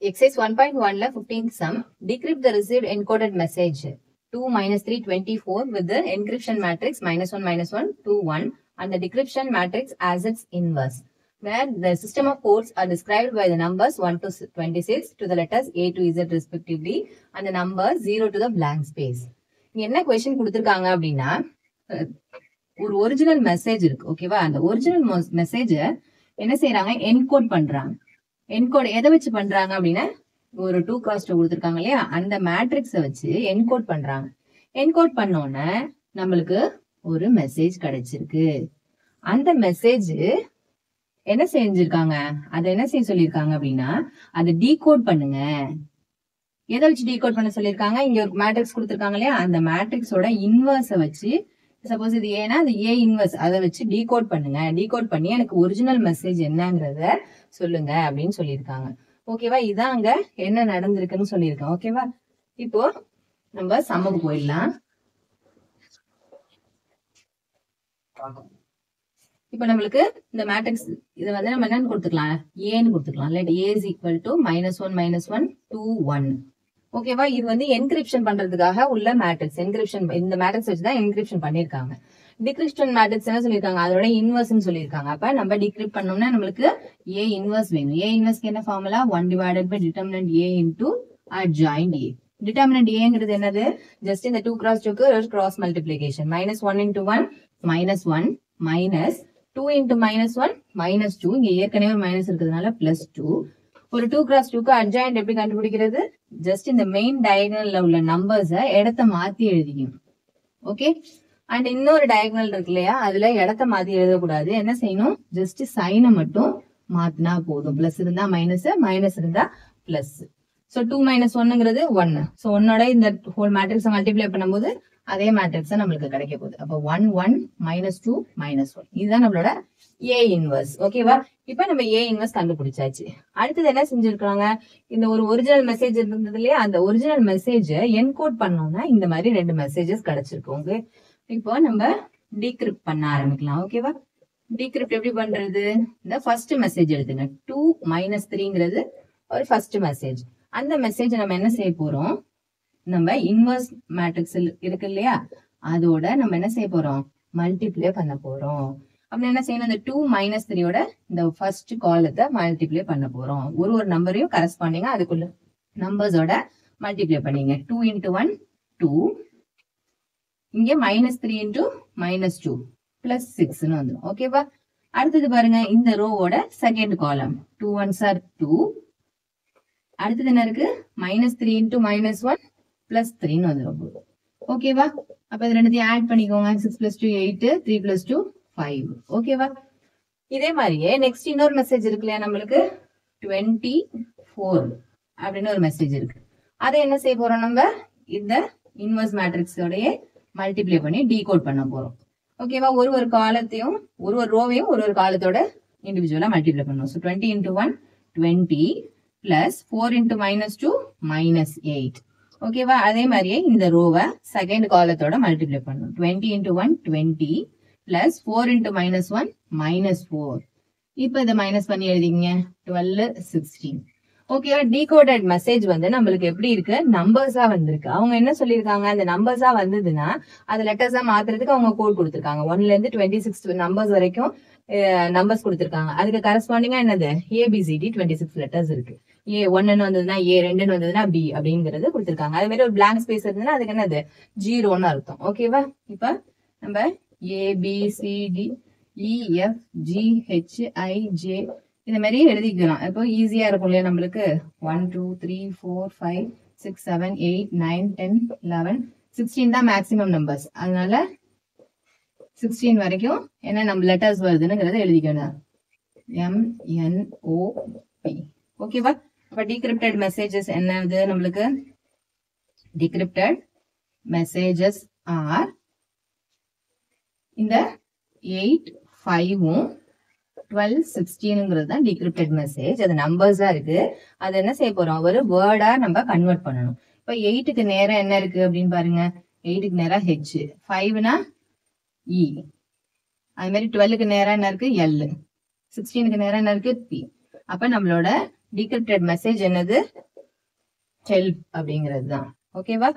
Exercise 1.1 15th sum. Decrypt the received encoded message 2 minus 3 24 with the encryption matrix -1 -1 2 1 and the decryption matrix as its inverse, where the system of codes are described by the numbers 1 to 26 to the letters A to Z respectively and the number 0 to the blank space. என்ன question கொடுத்திருக்காங்க அப்படின்னா ஒரு original message இருக்கு. ஓகேவா? அந்த original மெசேஜ என்ன செய்யறாங்க? Encode பண்றாங்க. என்கோட் எதை வச்சு பண்றாங்க அப்படின்னா ஒரு 2x2 கொடுத்துருக்காங்க இல்லையா, அந்த மேட்ரிக்ஸை வச்சு என்கோட் பண்றாங்க. என்கோட் பண்ணோன்னு நம்மளுக்கு ஒரு மெசேஜ் கிடைச்சிருக்கு. அந்த மெசேஜ் என்ன செஞ்சிருக்காங்க? அதை என்ன செய்ய சொல்லியிருக்காங்க அப்படின்னா அதை டீகோட் பண்ணுங்க. எதை வச்சு டீகோட் பண்ண சொல்லியிருக்காங்க? இங்க ஒரு மேட்ரிக்ஸ் கொடுத்துருக்காங்க இல்லையா, அந்த மேட்ரிக்ஸோட இன்வர்ஸை வச்சு, சப்போஸ் இது ஏன்னா அது ஏ இன்வர்ஸ், அதை வச்சு டீகோட் பண்ணுங்க. டீகோட் பண்ணி எனக்கு ஒரிஜினல் மெசேஜ் என்னங்கிறத சொல்லுங்க அப்படின்னு சொல்லியிருக்காங்க. ஓகேவா? இதான் அங்க என்ன நடந்திருக்குன்னு சொல்லியிருக்கேன். ஓகேவா? இப்போ நம்ம சம்முக்கு போயிடலாம். இப்ப நம்மளுக்கு இந்த மேட்ரிக்ஸ் இதை வந்து நம்ம என்னன்னு கொடுத்துக்கலாம்? ஏன்னு கொடுத்துக்கலாம். Let A is equal to -1 -1 2 1. ஓகேவா? இது வந்து என்கிரிப்ஷன் பண்றதுக்காக உள்ள மேட்ரிக்ஸ். என்கிரிப்ஷன் இந்த மேட்ரிக்ஸ் வச்சுதான் என்கிரிப்ஷன் பண்ணிருக்காங்க. டிகிரிப்ஷன் மேட்ரிக்ஸ் என்ன சொல்லிருக்காங்க? அதோட இன்வர்ஸ் சொல்லிருக்காங்க. அப்ப நம்ம டிகிரிப்ட் பண்ணோம்னா நம்மளுக்கு ஏ இன்வர்ஸ் வேணும். ஏ இன்வர்ஸ்க்கு என்ன formula? 1 divided by determinant A into adjoint A. Determinant ஏங்கிறது என்னது? ஜஸ்ட் இந்த 2x2க்கு cross multiplication. -1 into 1 -1 minus 2 into -1 -2. இங்க ஏற்கனவே ஒரு மைனஸ் இருக்கிறதுனால +2. ஒரு 2x2க்கு அட்ஜாயிண்ட் எப்படி கண்டுபிடிக்கிறது? ஜஸ்ட் இந்த மெயின் டயகனல்ல உள்ள நம்பர்ஸை இடத்த மாத்தி எழுதிக்கணும். ஓகே? அண்ட் இன்னொரு டயகனல் இருக்கு இல்லையா, அதுல இடத்த மாத்தி எழுதக்கூடாது. என்ன செய்யணும்? ஜஸ்ட் சைனை மட்டும் மாத்தினா போதும். பிளஸ் இருந்தா மைனஸ், மைனஸ் இருந்தா பிளஸ். ஸோ 2 - 1ங்கிறது 1. ஸோ 1ஓட இந்த ஹோல் மேட்ரிக்ஸை மல்டிப்ளை பண்ணும்போது அதே மேட்ரிக்ஸை நம்மளுக்கு கிடைக்க போகுது. அப்போ 1 1 -2 -1. இதுதான் நம்மளோட ஏ இன்வர்ஸ். ஓகேவா? இப்ப நம்ம ஏ இன்வர்ஸ் கண்டுபிடிச்சாச்சு. அடுத்தது என்ன செஞ்சிருக்காங்க? இந்த ஒரு ஒரிஜினல் மெசேஜ் இருந்தது இல்லையா, அந்த ஒரிஜினல் மெசேஜ் என்கோட் பண்ணோம்னா இந்த மாதிரி 2 மெசேஜஸ் கிடைச்சிருக்கு. ஓகே, இப்போ நம்ம டீக்ரிப்ட் பண்ண ஆரம்பிக்கலாம். ஓகேவா? டீக்ரிப்ட் எப்படி பண்றது? இந்த ஃபர்ஸ்ட் மெசேஜ் எழுதுங்க. 2 - 3ங்கிறது ஒரு ஃபர்ஸ்ட் மெசேஜ். அந்த மெசேஜ் நம்ம என்ன செய்ய போறோம்? நம்ம இன்வர்ஸ் மேட்ரிக்ஸ் இருக்கு இல்லையா, அதோட நம்ம என்ன செய்ய போறோம்? மல்டிப்ளை பண்ண போறோம். அப்படின்னு என்ன செய்யணும்? இந்த 2 - 3யோட இந்த ஃபர்ஸ்ட் காலத்தை மல்டிப்ளை பண்ண போறோம். ஒரு நம்பரையும் கரஸ்பாண்டிங்கா அதுக்குள்ள நம்பர்ஸோட மல்டிப்ளை பண்ணீங்க. 2 into 1 2. இங்க -3 into -2 +6ன்னு வந்துடும். ஓகேவா? அடுத்தது பாருங்க, இந்த ரோவோட செகண்ட் காலம் 2 1s are 2. அடுத்தது என்ன இருக்கு? -3 into -1 +3ன்னு வந்துடும். ஓகேவா? அப்ப இது ரெண்டுத்தையும் ஆட் பண்ணிக்கோங்க. 6 + 2 8, 3 + 2 5. ஓகேவா? இதே மாதிரியே நெக்ஸ்ட் இன்னொரு மெசேஜ் இருக்கு இல்லையா, நம்மளுக்கு 24 அப்படின்னு ஒரு மெசேஜ் இருக்கு. அதை என்ன செய்ய போறோம்? நம்ம இந்த இன்வர்ஸ் மேட்ரிக்ஸோடய மல்டிப்ளை பண்ணி டீகோட் பண்ண போறோம். ஓகேவா? ஒரு காலத்தையும் ஒரு ரோவையும் ஒரு காலத்தோட இண்டிவிஜுவலா மல்டிப்ளை பண்ணுவோம். So 20 into 1 20 plus 4 into -2 -8. ஓகேவா? அதே மாதிரியே இந்த ரோவை செகண்ட் காலத்தோட மல்டிப்ளை பண்ணும். 20 into 1 20 plus 4 into -1 -4. இப்போ இதை மைனஸ் பண்ணி எழுதிங்க. 12 16. ஓகேவா? டீகோடட் மெசேஜ் வந்து நம்மளுக்கு எப்படி இருக்கு? நம்பர்ஸா வந்திருக்கு. அவங்க என்ன சொல்லியிருக்காங்க? அந்த நம்பர்ஸா வந்ததுன்னா அது லெட்டர்ஸா மாத்துறதுக்கு அவங்க கோட் கொடுத்துருக்காங்க. 1ல இருந்து 26 நம்பர்ஸ் வரைக்கும் நம்பர்ஸ் கொடுத்துருக்காங்க. அதுக்கு கரஸ்பாண்டிங்கா என்னது? ABCD 26 லெட்டர்ஸ் இருக்கு. A 1ன்னு வந்ததுன்னா A, 2ன்னு வந்ததுன்னா B அப்படிங்கிறது கொடுத்துருக்காங்க. அதே மாதிரி ஒரு பிளாங்க் ஸ்பேஸ் இருந்ததுன்னா அதுக்கு என்னது? 0ன்னு அர்த்தம். ஓகேவா? இப்ப நம்ம ABCDEFGHIJ இந்த மாதிரி எழுதிக்கலாம். இப்போ ஈஸியா இருக்கும் இல்லையா நம்மளுக்கு? 1 2 3 4 5 6 7 8 9 10 11 16 தான் மேக்ஸிமம் நம்பர்ஸ். அதனால 16 வரைக்கும் என்ன நம்ம லெட்டர்ஸ் வருதுங்கிறத எழுதிக்கணும். MNOP. ஓகேவா? அப்ப டீக்ரிப்டட் மெசேஜஸ் என்னது நம்மளுக்கு? டீக்ரிப்டட் மெசேஜஸ் ஆர் இந்த 8 5ம் 12 16ங்கிறது தான் டீக்ரிப்டட் மெசேஜ். அது நம்பர்ஸா இருக்கு. அது என்ன செய்ய போறோம்? ஒரு வேர்டா நம்ம கன்வெர்ட் பண்ணணும். இப்ப 8க்கு நேரம் என்ன இருக்கு அப்படின்னு பாருங்க. 8க்கு நேரம் H, 5னா E, அது மாதிரி 12க்கு நேரம் என்ன இருக்கு? L, 16க்கு நேரம் என்ன இருக்கு? P. அப்ப நம்மளோட டிகிரிப்டட் மெசேஜ் என்னது ஹெல்ப் அப்படிங்கிறது தான் ஓகேவா